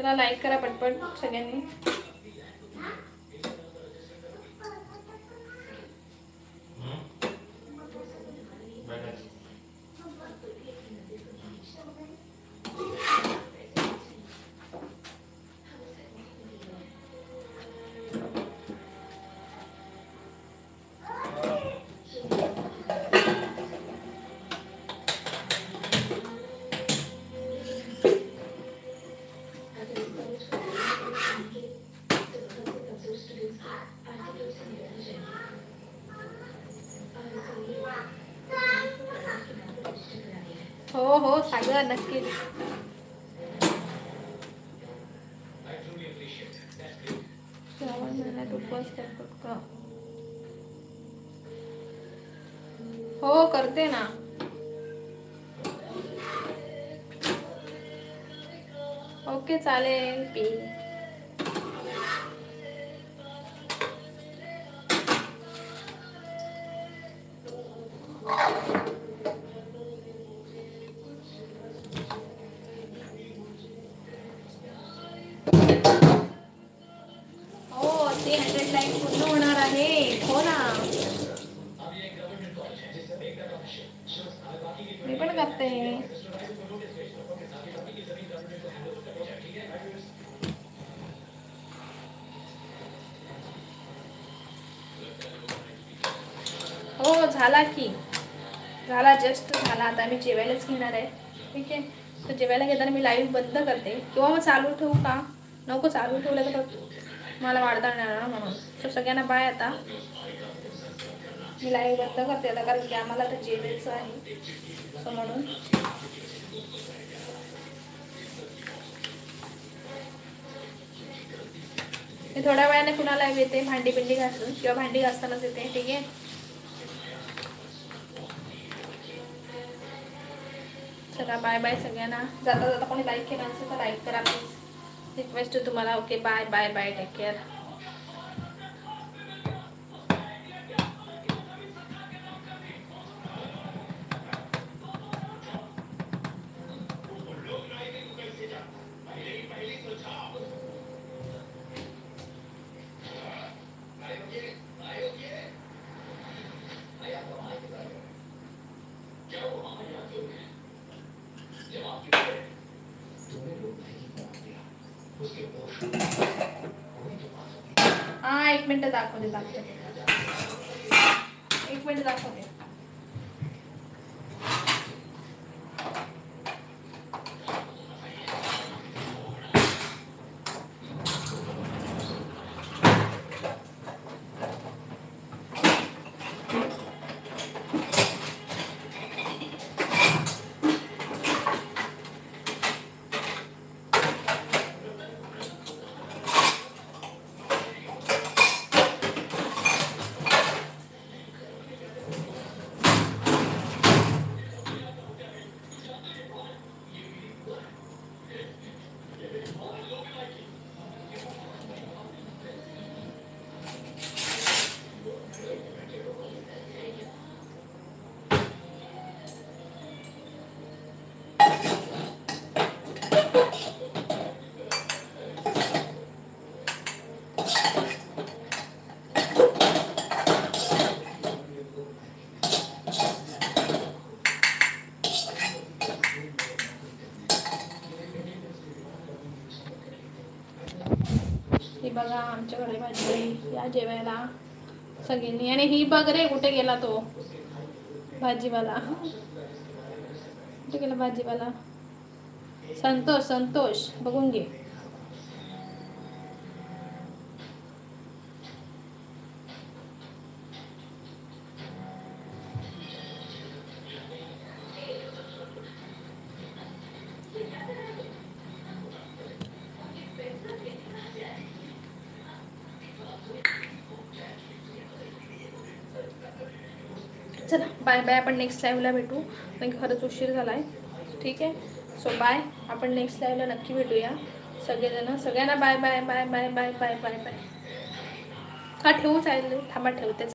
चला लाईक करा पटपट सगळ्यांनी. हो हो सागर नक्कीच. श्रावण महिन्यात उपवास करतात का? हो करते ना. ओके चालेल पी. हो 300 लाईक पूर्ण होणार आहे. हो ना मी पण करते. हो झाला की झाला जस्ट झाला. आता मी जेवायलाच घेणार आहे. ठीक आहे तर जेवायला घेताना मी लाईव्ह बंद करते किंवा मग चालू ठेवू का? नको चालू ठेवलं तर मला वाढता येणार ना म्हणून. तर सगळ्यांना बाय. आता मी लाईव्ह बंद करते आता कारण की आम्हाला तर जेवायचं आहे सो म्हणून. मी थोड्या वेळाने पुन्हा लाईव्ह येते भांडी पिंडी घासून किंवा भांडी घासतानाच येते. ठीक आहे चला बाय बाय सगळ्यांना. जाता जाता कोणी लाईक केला असेल तर लाईक करा प्लीज. रिक्वेस्ट आहे तुम्हाला. Okay bye bye bye take care. हाँ 1 मिनट दाखवते 1 मिनट दाखवते. ही बघा आमच्याकडे भाजी या जेवायला सगळ्यांनी. आणि ही बघ रे कुठे गेला तो भाजीवाला. कुठे गेला भाजीवाला? संतोष संतोष बघून घे. चला बाय बाय. आपण नेक्स्ट लाईव्हला भेटू कारण खरंच उशीर झाला आहे. ठीक आहे सो बाय. आपण नेक्स्ट लाईव्हला नक्की भेटूया सगळेजण. सगळ्यांना bye bye bye bye bye bye bye bye. हा ठेवूच आहे थांबा ठेवतेच.